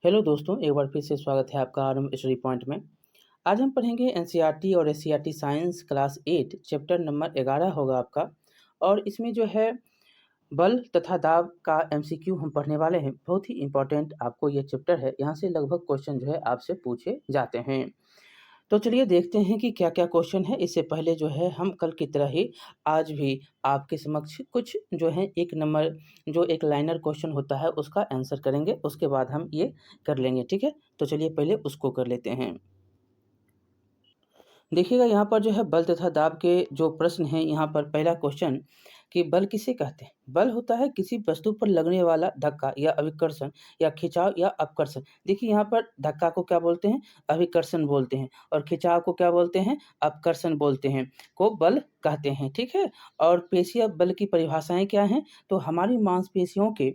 Hello दोस्तों, एक बार फिर से स्वागत है आपका आरंभ स्टडी पॉइंट में। आज हम पढ़ेंगे एनसीईआरटी और SCERT science class 8 chapter number 11 होगा आपका। और इसमें जो है बल तथा दाब का एमसीक्यू हम पढ़ने वाले हैं। बहुत ही इंपॉर्टेंट आपको ये चैप्टर है, यहाँ से लगभग क्वेश्चन जो है आपसे पूछे जाते हैं। तो चलिए देखते हैं कि क्या-क्या क्वेश्चन है। इससे पहले जो है हम कल की तरह ही आज भी आपके समक्ष कुछ जो है एक नंबर जो एक लाइनर क्वेश्चन होता है उसका आंसर करेंगे, उसके बाद हम ये कर लेंगे, ठीक है? तो चलिए पहले उसको कर लेते हैं। देखिएगा यहाँ पर जो है बल तथा दाब के जो प्रश्न हैं, यहाँ पर पहला क्वेश्चन कि बल किसे कहते हैं? बल होता है किसी वस्तु पर लगने वाला धक्का या अभिकर्षण या खिंचाव या अपकर्षण। देखिए यहाँ पर धक्का को क्या बोलते हैं? अभिकर्षण बोलते हैं, और खिंचाव को क्या बोलते हैं? अपकर्षण बोलते हैं, को बल कहते हैं, ठीक है? और पेशीय बल की परिभाषाएँ क्या हैं? तो हमारी मांसपेशियों के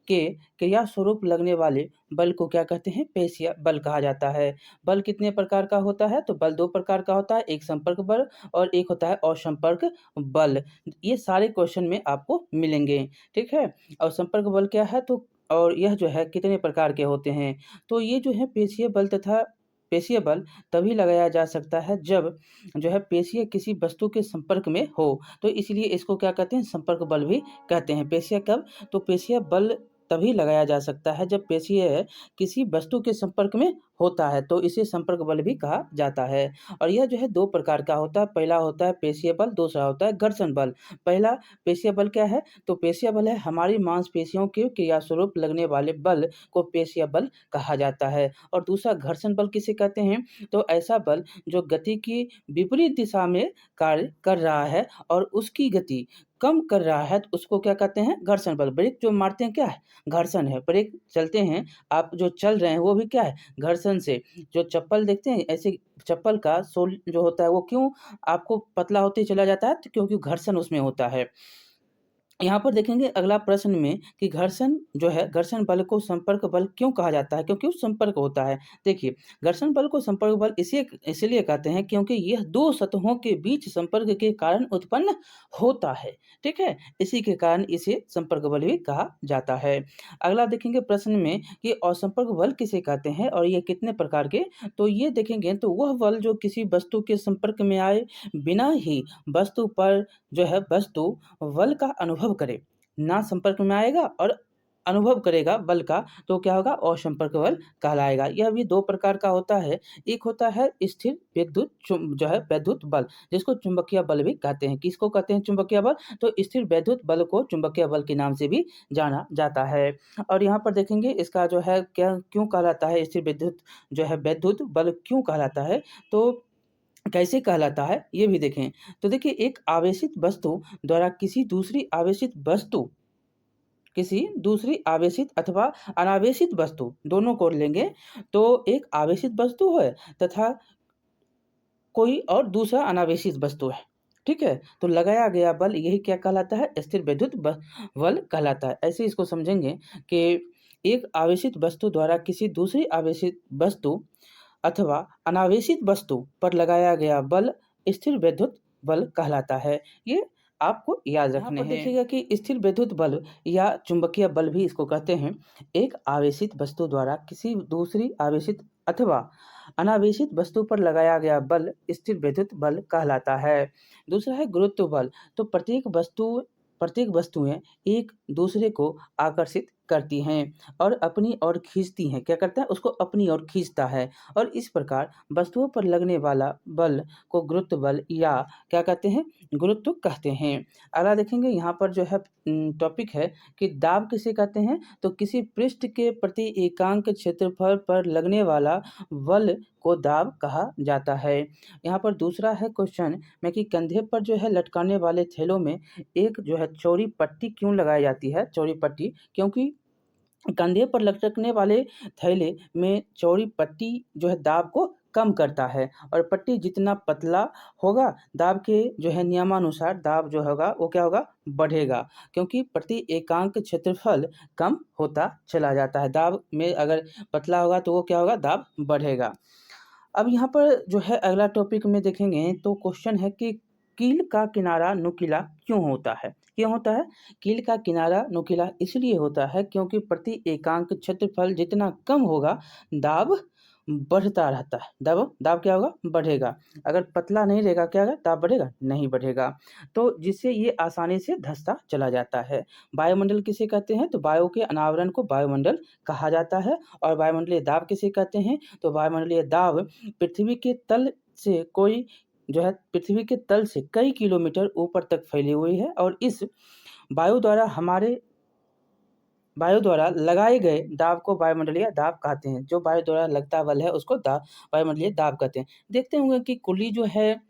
क्रिया स्वरूप लगने वाले बल को क्या कहते हैं? पेशीय बल कहा जाता है। बल कितने प्रकार का होता है? तो बल 2 प्रकार का होता है, एक संपर्क बल और एक होता है असंपर्क बल। ये सारे क्वेश्चन में आपको मिलेंगे, ठीक है? और संपर्क बल क्या है? तो और यह जो है कितने प्रकार के होते हैं? तो ये जो है पेशीय बल तथा पेशीय बल तभी लगाया जा सकता है जब जो है पेशीय किसी वस्तु के संपर्क में हो, तो इसलिए इसको क्या कहते हैं? संपर्क बल भी कहते हैं। पेशीय कब? तो पेशीय बल तभी लगाया जा सकता है जब पेशीय किसी वस्तु के संपर्क में होता है, तो इसे संपर्क बल भी कहा जाता है। और यह जो है 2 प्रकार का होता है, पहला होता है पेशीय बल, दूसरा होता है घर्षण बल। पहला पेशीय बल क्या है? तो पेशीय बल है हमारी मांसपेशियों के क्रियास्वरूप लगने वाले बल को पेशीय बल कहा जाता है। और दूसरा घर्षण बल किसे कहते हैं? तो ऐसा बल जो गति की विपरीत दिशा में कार्य कर रहा है और उसकी गति कम कर रहा है, तो उसको क्या कहते हैं? घर्षण बल। ब्रेक जो मारते हैं क्या है? घर्षण है। ब्रेक चलते हैं, आप जो चल रहे हैं वो भी क्या है? घर्षण से। जो चप्पल देखते हैं, ऐसे चप्पल का सोल जो होता है वो क्यों आपको पतला होते चला जाता है? तो क्योंकि घर्षण उसमें होता है। यहाँ पर देखेंगे अगला प्रश्न में कि घर्षण जो है, घर्षण बल को संपर्क बल क्यों कहा जाता है? क्योंकि वो संपर्क होता है। देखिए, घर्षण बल को संपर्क बल इसलिए कहते हैं क्योंकि यह 2 सतहों के बीच संपर्क के कारण उत्पन्न होता है, ठीक है? इसी के कारण इसे संपर्क बल भी कहा जाता है। अगला देखेंगे प्रश्न में कि असंपर्क बल किसे कहते हैं और ये कितने प्रकार के? तो ये देखेंगे तो वह बल जो किसी वस्तु के संपर्क में आए बिना ही वस्तु पर जो है वस्तु बल का अनुभव करे, ना संपर्क में आएगा और अनुभव करेगा बल का, तो क्या होगा? असंपर्क बल कहलाएगा। यह भी 2 प्रकार का होता है, एक होता है स्थिर वैद्युत बल, जिसको चुंबकीय बल भी कहते हैं। किसको कहते हैं चुंबकीय बल? तो स्थिर वैद्युत बल को चुंबकीय बल के नाम से भी जाना जाता है। और यहाँ पर देखेंगे इसका जो है क्या क्यों कहलाता है स्थिर वैद्युत बल क्यों कहलाता है? तो कैसे कहलाता है ये भी देखें। तो देखिए, एक आवेशित वस्तु द्वारा किसी दूसरी आवेशित अथवा अनावेशित वस्तु दोनों को लेंगे, तो एक आवेशित वस्तु है तथा कोई और दूसरा अनावेशित वस्तु है, ठीक है? तो लगाया गया बल यही क्या कहलाता है? स्थिर वैद्युत बल कहलाता है। ऐसे इसको समझेंगे कि एक आवेशित वस्तु द्वारा किसी दूसरी आवेशित वस्तु अथवा अनावेशित वस्तु पर लगाया गया बल स्थिर वैद्युत बल कहलाता है। ये आपको याद रखने हैं। देखिएगा कि स्थिर वैद्युत बल या चुंबकीय बल भी इसको कहते हैं। एक आवेशित वस्तु द्वारा किसी दूसरी आवेशित अथवा अनावेशित वस्तु पर लगाया गया बल स्थिर वैद्युत बल कहलाता है। दूसरा है गुरुत्व बल। तो प्रत्येक वस्तुएं एक दूसरे को आकर्षित करती हैं और अपनी ओर खींचती हैं। क्या करता है? उसको अपनी ओर खींचता है, और इस प्रकार वस्तुओं पर लगने वाला बल को गुरुत्व बल या क्या कहते हैं? गुरुत्व कहते हैं। अगला देखेंगे यहाँ पर जो है टॉपिक है कि दाब किसे कहते हैं? तो किसी पृष्ठ के प्रति एकांक क्षेत्रफल पर लगने वाला बल को दाब कहा जाता है। यहाँ पर दूसरा है क्वेश्चन में कि कंधे पर जो है लटकाने वाले थैलों में एक जो है चौड़ी पट्टी क्यों लगाई जाती है? चौड़ी पट्टी क्योंकि कंधे पर लटकने वाले थैले में चौड़ी पट्टी जो है दाब को कम करता है, और पट्टी जितना पतला होगा दाब के जो है नियमानुसार दाब जो होगा वो क्या होगा? बढ़ेगा, क्योंकि प्रति एकांक क्षेत्रफल कम होता चला जाता है। दाब में अगर पतला होगा तो वो क्या होगा? दाब बढ़ेगा। अब यहाँ पर जो है अगला टॉपिक में देखेंगे तो क्वेश्चन है कि कील का किनारा नुकीला क्यों होता है? क्यों होता है? कील का किनारा नुकीला इसलिए होता है क्योंकि प्रति एकांक क्षेत्रफल जितना कम होगा, दाब बढ़ता रहता है। दाब दाब क्या होगा? बढ़ेगा। अगर पतला नहीं रहेगा, क्या होगा? दाब बढ़ेगा? नहीं बढ़ेगा। तो जिससे ये आसानी से धँसता चला जाता है। वायुमंडल किसे कहते हैं? तो वायु के अनावरण को वायुमंडल कहा जाता है। और वायुमंडलीय दाब किसे कहते हैं? तो वायुमंडलीय दाब पृथ्वी के तल से कोई जो है पृथ्वी के तल से कई किलोमीटर ऊपर तक फैली हुई है और इस वायु द्वारा वायु द्वारा लगाए गए दाब को वायुमंडलीय दाब कहते हैं। जो वायु द्वारा लगता बल है उसको वायुमंडलीय दाब कहते हैं। देखते होंगे कि कुल्ली जो है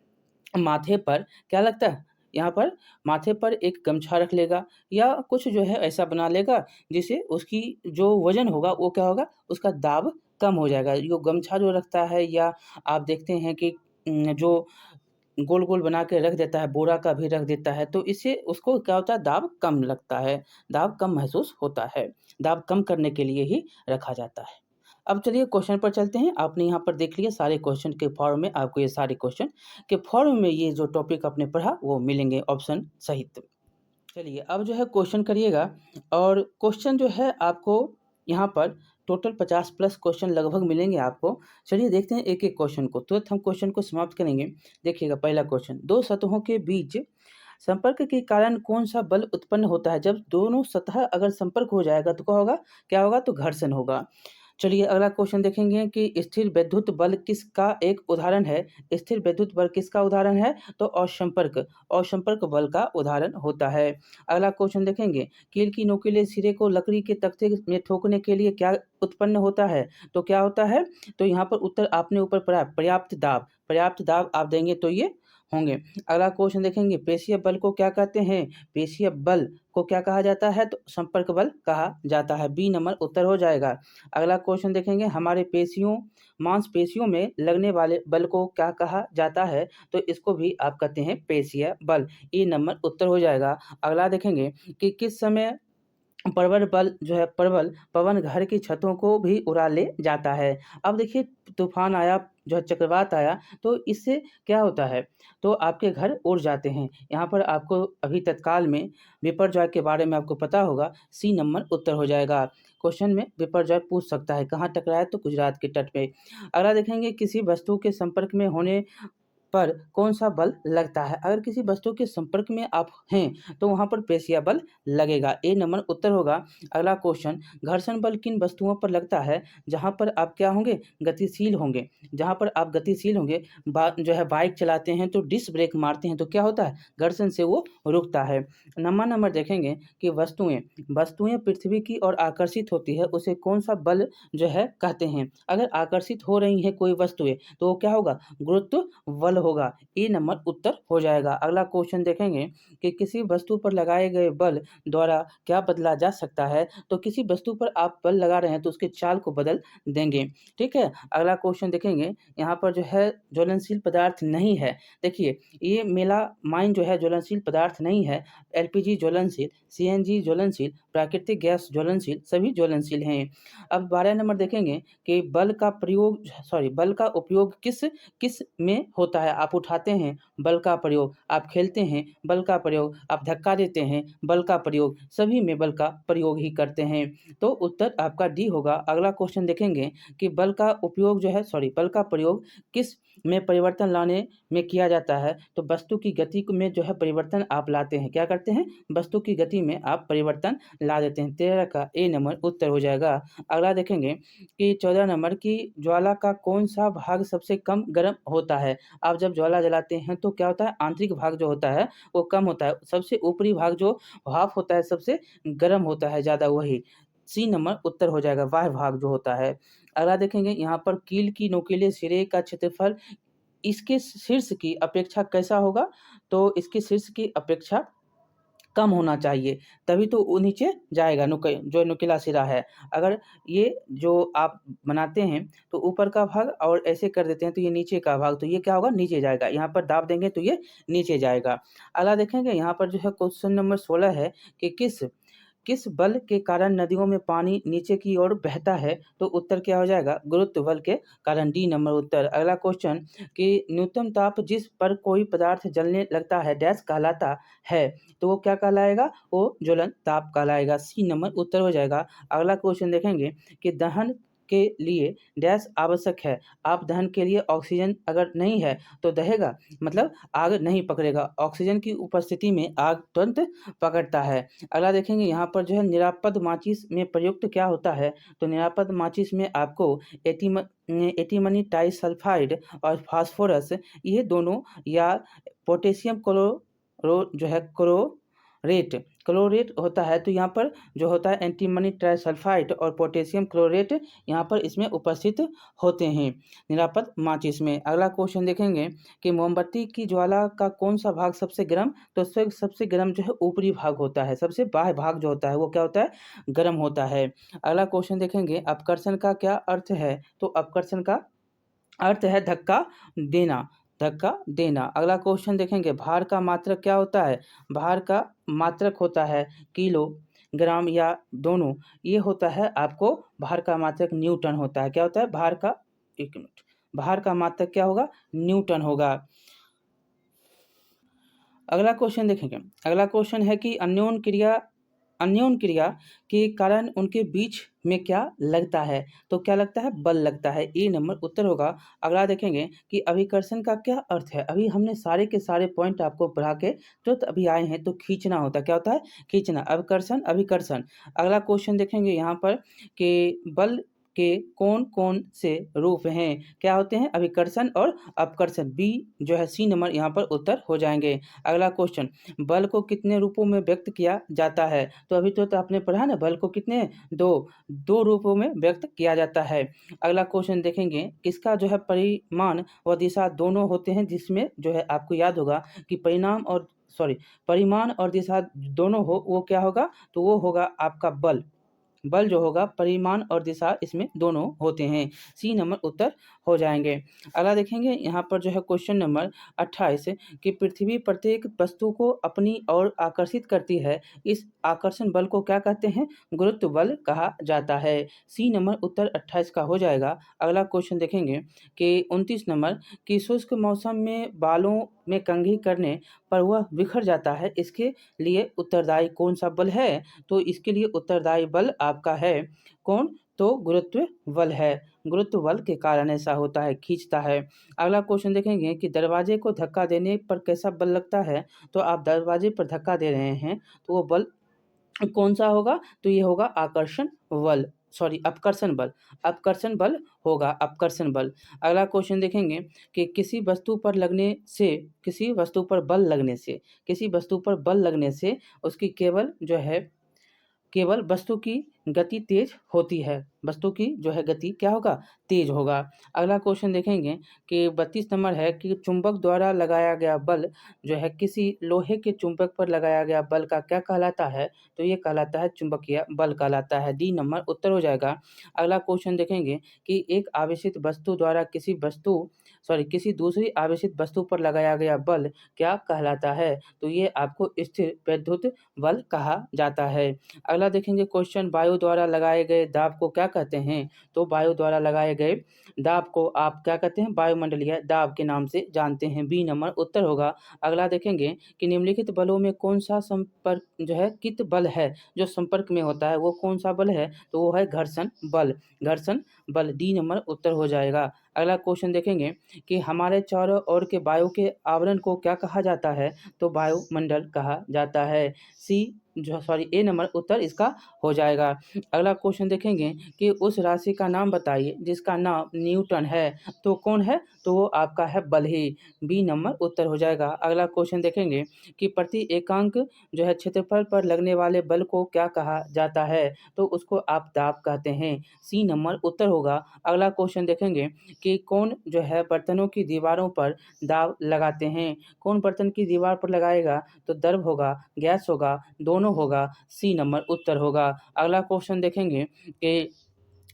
माथे पर क्या लगता है? यहाँ पर माथे पर एक गमछा रख लेगा या कुछ जो है ऐसा बना लेगा जिससे उसकी जो वज़न होगा वो क्या होगा? उसका दाब कम हो जाएगा। जो गमछा जो रखता है या आप देखते हैं कि जो गोल-गोल बना के रख देता है, बोरा का भी रख देता है, तो इससे उसको क्या होता है? दाब कम लगता है, दाब कम महसूस होता है। दाब कम करने के लिए ही रखा जाता है। अब चलिए क्वेश्चन पर चलते हैं। आपने यहाँ पर देख लिया सारे क्वेश्चन के फॉर्म में आपको ये सारे क्वेश्चन के फॉर्म में ये जो टॉपिक आपने पढ़ा वो मिलेंगे ऑप्शन सहित। चलिए अब जो है क्वेश्चन करिएगा और क्वेश्चन जो है आपको यहाँ पर टोटल 50 प्लस क्वेश्चन लगभग मिलेंगे आपको। चलिए देखते हैं एक-एक क्वेश्चन को। तुरंत हम क्वेश्चन को समाप्त करेंगे। देखिएगा पहला क्वेश्चन, 2 सतहों के बीच संपर्क के कारण कौन-सा बल उत्पन्न होता है? जब दोनों सतह अगर संपर्क हो जाएगा तो क्या होगा? क्या होगा? तो घर्षण होगा। चलिए अगला क्वेश्चन देखेंगे कि स्थिर वैद्युत बल किसका एक उदाहरण है? स्थिर वैद्युत बल किसका उदाहरण है? तो असंपर्क बल का उदाहरण होता है। अगला क्वेश्चन देखेंगे, कील की नोकीले सिरे को लकड़ी के तख्ते में ठोकने के लिए क्या उत्पन्न होता है? तो क्या होता है? तो यहाँ पर उत्तर आपने ऊपर पढ़ा है, पर्याप्त दाब आप देंगे तो ये होंगे। अगला क्वेश्चन देखेंगे, पेशीय बल को क्या कहते हैं? पेशीय बल को क्या कहा जाता है? तो संपर्क बल कहा जाता है। बी नंबर उत्तर हो जाएगा। अगला क्वेश्चन देखेंगे, हमारे मांसपेशियों में लगने वाले बल को क्या कहा जाता है? तो इसको भी आप कहते हैं पेशीय बल। ए नंबर उत्तर हो जाएगा। अगला देखेंगे कि किस समय प्रबल बल जो है पवन घर की छतों को भी उड़ा ले जाता है। अब देखिए तूफ़ान आया, जो है चक्रवात आया, तो इससे क्या होता है? तो आपके घर उड़ जाते हैं। यहाँ पर आपको अभी तत्काल में बिपरजॉय के बारे में आपको पता होगा, सी नंबर उत्तर हो जाएगा। क्वेश्चन में बिपरजॉय पूछ सकता है, कहाँ टकराया? तो गुजरात के तट पे। अगला देखेंगे, किसी वस्तु के संपर्क में होने पर कौन-सा बल लगता है? अगर किसी वस्तु के संपर्क में आप हैं, तो वहाँ पर पेशीय बल लगेगा। ए नंबर उत्तर होगा। अगला क्वेश्चन, घर्षण बल किन वस्तुओं पर लगता है? जहाँ पर आप क्या होंगे? गतिशील होंगे। जहाँ पर आप गतिशील होंगे, जो है बाइक चलाते हैं तो डिस्क ब्रेक मारते हैं तो क्या होता है? घर्षण से वो रुकता है। नंबर देखेंगे कि वस्तुएँ पृथ्वी की ओर आकर्षित होती है, उसे कौन-सा बल जो है कहते हैं? अगर आकर्षित हो रही हैं कोई वस्तुएँ, तो वो क्या होगा? गुरुत्व बल होगा। ए नंबर उत्तर हो जाएगा। अगला क्वेश्चन देखेंगे कि किसी वस्तु पर लगाए गए बल द्वारा क्या बदला जा सकता है? तो किसी वस्तु पर आप बल लगा रहे हैं तो उसके चाल को बदल देंगे, ठीक है? अगला क्वेश्चन देखेंगे, यहाँ पर जो है ज्वलनशील पदार्थ नहीं है। देखिए ये मेलामाइन जो है ज्वलनशील पदार्थ नहीं है। एलपीजी ज्वलनशील, सीएनजी ज्वलनशील, प्राकृतिक गैस ज्वलनशील, सभी ज्वलनशील हैं। अब 12 नंबर देखेंगे कि बल का उपयोग किस में होता है? आप उठाते हैं, बल का प्रयोग, आप खेलते हैं, बल का प्रयोग, आप धक्का देते हैं, बल का प्रयोग, सभी में बल का प्रयोग ही करते हैं। तो उत्तर आपका डी होगा। अगला क्वेश्चन देखेंगे कि बल का प्रयोग किस में परिवर्तन लाने में किया जाता है? तो वस्तु की गति में जो है परिवर्तन आप लाते हैं। क्या करते हैं? वस्तु की गति में आप परिवर्तन ला देते हैं। 13 का ए नंबर उत्तर हो जाएगा। अगला देखेंगे कि 14 नंबर की ज्वाला का कौन-सा भाग सबसे कम गर्म होता है? आप जब ज्वाला जलाते हैं तो क्या होता है? आंतरिक भाग जो होता है वो कम होता है। सबसे ऊपरी भाग जो भाप होता है सबसे गर्म होता है ज़्यादा, वही। सी नंबर उत्तर हो जाएगा, बाह्य भाग जो होता है। अगला देखेंगे, यहाँ पर कील की नोकीले सिरे का क्षेत्रफल इसके शीर्ष की अपेक्षा कैसा होगा? तो इसके शीर्ष की अपेक्षा कम होना चाहिए, तभी तो वो नीचे जाएगा, जो नुकीला सिरा है। अगर ये जो आप बनाते हैं तो ऊपर का भाग और ऐसे कर देते हैं तो ये नीचे का भाग, तो ये क्या होगा? नीचे जाएगा। यहाँ पर दाब देंगे तो ये नीचे जाएगा। अगला देखेंगे, यहाँ पर जो है क्वेश्चन नंबर 16 है कि किस बल के कारण नदियों में पानी नीचे की ओर बहता है? तो उत्तर क्या हो जाएगा? गुरुत्व बल के कारण, डी नंबर उत्तर। अगला क्वेश्चन कि न्यूनतम ताप जिस पर कोई पदार्थ जलने लगता है डैश कहलाता है? तो वो क्या कहलाएगा? वो ज्वलन ताप कहलाएगा, सी नंबर उत्तर हो जाएगा। अगला क्वेश्चन देखेंगे कि दहन के लिए डैश आवश्यक है? आप दहन के लिए ऑक्सीजन अगर नहीं है तो दहेगा, मतलब आग नहीं पकड़ेगा। ऑक्सीजन की उपस्थिति में आग तुरंत पकड़ता है। अगला देखेंगे यहाँ पर जो है निरापद माचिस में प्रयुक्त क्या होता है? तो निरापद माचिस में आपको एटीमनी टाइसल्फाइड और फास्फोरस, ये दोनों, या पोटेशियम क्लोरेट होता है। तो यहाँ पर जो होता है एंटीमनी ट्राइसल्फाइड और पोटेशियम क्लोरेट यहाँ पर इसमें उपस्थित होते हैं निरापद माचिस में। अगला क्वेश्चन देखेंगे कि मोमबत्ती की ज्वाला का कौन सा भाग सबसे गर्म? तो सबसे गर्म जो है ऊपरी भाग होता है, सबसे बाह्य भाग जो होता है वो क्या होता है? गर्म होता है। अगला क्वेश्चन देखेंगे अपकर्षण का क्या अर्थ है? तो अपकर्षण का अर्थ है धक्का देना, धक्का देना। अगला क्वेश्चन देखेंगे भार का मात्रक क्या होता है? भार का मात्रक होता है किलो, ग्राम या दोनों। ये होता है आपको भार का मात्रक न्यूटन होता है। क्या होता है भार का? एक मिनट, भार का मात्रक क्या होगा? न्यूटन होगा। अगला क्वेश्चन देखेंगे, अगला क्वेश्चन है कि अन्योन क्रिया के कारण उनके बीच में क्या लगता है? तो क्या लगता है? बल लगता है, ए नंबर उत्तर होगा। अगला देखेंगे कि अभिकर्षण का क्या अर्थ है? अभी हमने सारे के सारे पॉइंट आपको पढ़ा के तुरंत अभी आए हैं, तो खींचना होता है। क्या होता है? खींचना, अभिकर्षण, अभिकर्षण। अगला क्वेश्चन देखेंगे यहाँ पर कि बल के कौन कौन से रूप हैं? क्या होते हैं? अभिकर्षण और अपकर्षण, बी जो है सी नंबर यहाँ पर उत्तर हो जाएंगे। अगला क्वेश्चन, बल को कितने रूपों में व्यक्त किया जाता है? तो अभी तो आपने पढ़ा ना, बल को कितने? दो रूपों में व्यक्त किया जाता है। अगला क्वेश्चन देखेंगे किसका जो है परिमाण व दिशा दोनों होते हैं, जिसमें जो है आपको याद होगा कि परिमाण और दिशा दोनों हो, वो क्या होगा? तो वो होगा आपका बल। बल जो होगा परिमाण और दिशा इसमें दोनों होते हैं, सी नंबर उत्तर हो जाएंगे। अगला देखेंगे यहाँ पर जो है क्वेश्चन नंबर 28 कि पृथ्वी प्रत्येक वस्तु को अपनी ओर आकर्षित करती है, इस आकर्षण बल को क्या कहते हैं? गुरुत्व बल कहा जाता है, सी नंबर उत्तर 28 का हो जाएगा। अगला क्वेश्चन देखेंगे कि 29 नंबर कि शुष्क मौसम में बालों में कंघी करने पर वह बिखर जाता है, इसके लिए उत्तरदायी कौन सा बल है? तो इसके लिए उत्तरदायी बल आपका है कौन? तो गुरुत्व बल है। गुरुत्व बल के कारण ऐसा होता है, खींचता है। अगला क्वेश्चन देखेंगे कि दरवाजे को धक्का देने पर कैसा बल लगता है? तो आप दरवाजे पर धक्का दे रहे हैं तो वो बल कौन सा होगा? तो ये होगा आकर्षण बल, अपकर्षण बल। अपकर्षण बल होगा, अपकर्षण बल। अगला क्वेश्चन देखेंगे कि किसी वस्तु पर बल लगने से उसकी केवल वस्तु की गति तेज होती है, वस्तु की जो है गति क्या होगा? तेज होगा। अगला क्वेश्चन देखेंगे कि 32 नंबर है कि चुंबक द्वारा लगाया गया बल जो है किसी लोहे के चुंबक पर लगाया गया बल का क्या कहलाता है? तो ये कहलाता है चुंबकीय बल कहलाता है, डी नंबर उत्तर हो जाएगा। अगला क्वेश्चन देखेंगे कि एक आवेशित वस्तु द्वारा किसी दूसरी आवेशित वस्तु पर लगाया गया बल क्या कहलाता है? तो ये आपको स्थिर वैद्युत बल कहा जाता है। अगला देखेंगे क्वेश्चन, वायु द्वारा लगाए गए दाब को क्या कहते हैं? तो वायु द्वारा लगाए गए दाब को आप क्या कहते हैं? वायुमंडलीय दाब के नाम से जानते हैं, बी नंबर उत्तर होगा। अगला देखेंगे कि निम्नलिखित बलों में कौन सा संपर्क जो है कित बल है जो संपर्क में होता है, वो कौन सा बल है? तो वो है घर्षण बल, घर्षण बल, डी नंबर उत्तर हो जाएगा। अगला क्वेश्चन देखेंगे कि हमारे चारों ओर के वायु के आवरण को क्या कहा जाता है? तो वायुमंडल कहा जाता है, ए नंबर उत्तर इसका हो जाएगा। अगला क्वेश्चन देखेंगे कि उस राशि का नाम बताइए जिसका नाम न्यूटन है, तो कौन है? तो वो आपका है बल ही, बी नंबर उत्तर हो जाएगा। अगला क्वेश्चन देखेंगे कि प्रति एकांक जो है क्षेत्रफल पर लगने वाले बल को क्या कहा जाता है? तो उसको आप दाब कहते हैं, सी नंबर उत्तर होगा। अगला क्वेश्चन देखेंगे कि कौन जो है बर्तनों की दीवारों पर दाब लगाते हैं? कौन बर्तन की दीवार पर लगाएगा? तो दर्प होगा, गैस होगा, दोनों होगा, सी नंबर उत्तर होगा। अगला क्वेश्चन देखेंगे कि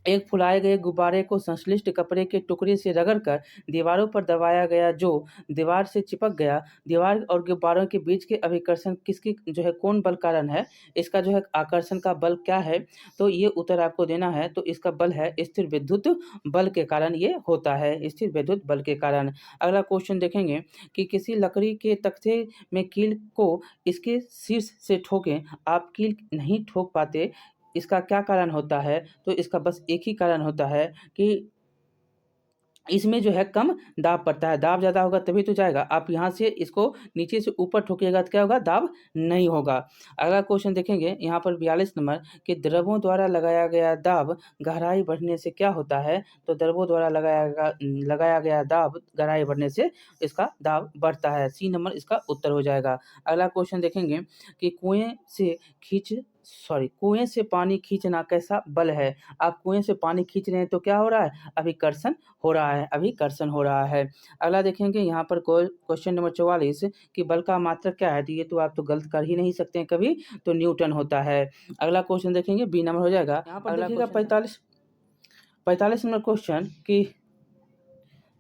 एक फुलाए गए गुब्बारे को संश्लिष्ट कपड़े के टुकड़े से रगड़कर दीवारों पर दबाया गया जो दीवार से चिपक गया। दीवार और गुब्बारों के बीच के अभिकर्षण किसकी जो है कौन बल कारण है? इसका जो है आकर्षण का बल क्या है? तो ये उत्तर आपको देना है। तो इसका बल है स्थिर विद्युत बल के कारण ये होता है, स्थिर विद्युत बल के कारण। अगला क्वेश्चन देखेंगे कि किसी लकड़ी के तख्ते में कील को इसके शीर्ष से ठोकें, आप कील नहीं ठोक पाते, इसका क्या कारण होता है? तो इसका बस एक ही कारण होता है कि इसमें जो है कम दाब पड़ता है, दाब ज़्यादा होगा तभी तो जाएगा। आप यहाँ से इसको नीचे से ऊपर ठोकिएगा तो क्या होगा? दाब नहीं होगा। अगला क्वेश्चन देखेंगे यहाँ पर 42 नंबर कि द्रवों द्वारा लगाया गया दाब गहराई बढ़ने से क्या होता है? तो द्रवों द्वारा लगाया गया दाब गहराई बढ़ने से इसका दाब बढ़ता है। सी नंबर इसका उत्तर हो जाएगा। अगला क्वेश्चन देखेंगे कि कुएँ से पानी खींचना कैसा बल है? आप कुएँ से पानी खींच रहे हैं तो क्या हो रहा है? अभिकर्षण हो रहा है, अभिकर्षण हो रहा है। अगला देखेंगे यहाँ पर क्वेश्चन नंबर 44 कि बल का मात्रक क्या है? तो ये तो आप तो गलत कर ही नहीं सकते हैं कभी, तो न्यूटन होता है। अगला क्वेश्चन देखेंगे बी नंबर हो जाएगा। यहाँ पर देखिएगा 45 नंबर क्वेश्चन कि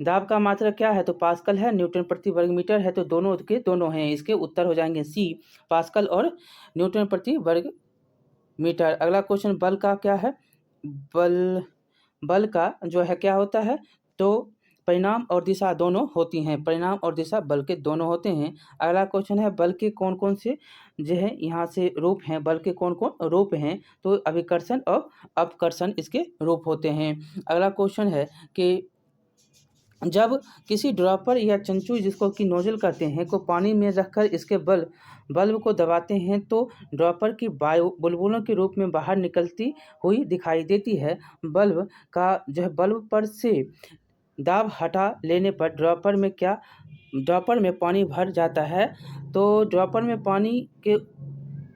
दाब का मात्रक क्या है? तो पास्कल है, न्यूटन प्रति वर्ग मीटर है, तो दोनों के दोनों हैं। इसके उत्तर हो जाएंगे सी, पास्कल और न्यूटन प्रति वर्ग मीटर। अगला क्वेश्चन बल का क्या है? बल का जो है क्या होता है? तो परिणाम और दिशा दोनों होती हैं, परिणाम और दिशा बल के दोनों होते हैं। अगला क्वेश्चन है बल के कौन-कौन से जो है यहाँ से रूप हैं, बल के कौन-कौन रूप हैं? तो अभिकर्षण और अपकर्षण इसके रूप होते हैं। अगला क्वेश्चन है कि जब किसी ड्रॉपर या चंचू जिसको कि नोजल कहते हैं को पानी में रखकर इसके बल्ब को दबाते हैं तो ड्रॉपर की वायु बुलबुलों के रूप में बाहर निकलती हुई दिखाई देती है। बल्ब का जो है बल्ब पर से दाब हटा लेने पर ड्रॉपर में पानी भर जाता है। तो ड्रॉपर में पानी के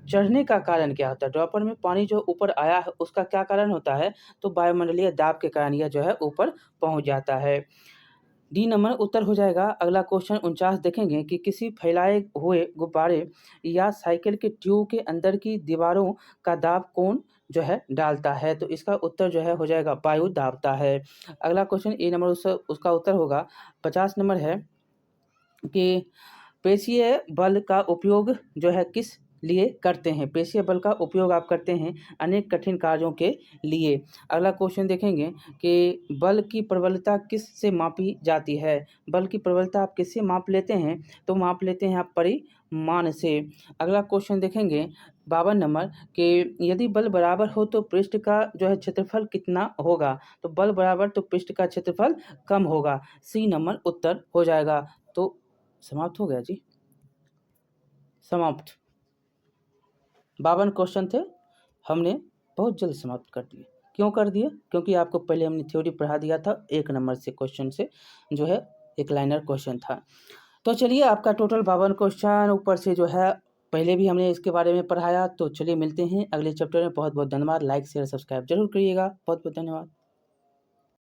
चढ़ने का कारण क्या होता है? ड्रॉपर में पानी जो ऊपर आया है उसका क्या कारण होता है? तो वायुमंडलीय दाब के कारण यह जो है ऊपर पहुँच जाता है। डी नंबर उत्तर हो जाएगा। अगला क्वेश्चन 49 देखेंगे कि किसी फैलाए हुए गुब्बारे या साइकिल के ट्यूब के अंदर की दीवारों का दाब कौन जो है डालता है? तो इसका उत्तर जो है हो जाएगा वायु दाबता है। अगला क्वेश्चन ए नंबर उसका उत्तर होगा। 50 नंबर है कि पेशीय बल का उपयोग जो है किस लिए करते हैं? पेशीय बल का उपयोग आप करते हैं अनेक कठिन कार्यों के लिए। अगला क्वेश्चन देखेंगे कि बल की प्रबलता किससे मापी जाती है? बल की प्रबलता आप किससे माप लेते हैं? तो माप लेते हैं आप परिमाण से। अगला क्वेश्चन देखेंगे 52 नंबर कि यदि बल बराबर हो तो पृष्ठ का जो है क्षेत्रफल कितना होगा? तो बल बराबर तो पृष्ठ का क्षेत्रफल कम होगा। सी नंबर उत्तर हो जाएगा। तो समाप्त हो गया जी, समाप्त। 52 क्वेश्चन थे, हमने बहुत जल्द समाप्त कर दिए। क्यों कर दिए? क्योंकि आपको पहले हमने थ्योरी पढ़ा दिया था, 1 नंबर से क्वेश्चन से जो है एक लाइनर क्वेश्चन था। तो चलिए आपका टोटल 52 क्वेश्चन ऊपर से जो है पहले भी हमने इसके बारे में पढ़ाया। तो चलिए मिलते हैं अगले चैप्टर में। बहुत बहुत धन्यवाद। लाइक शेयर सब्सक्राइब जरूर करिएगा। बहुत बहुत धन्यवाद।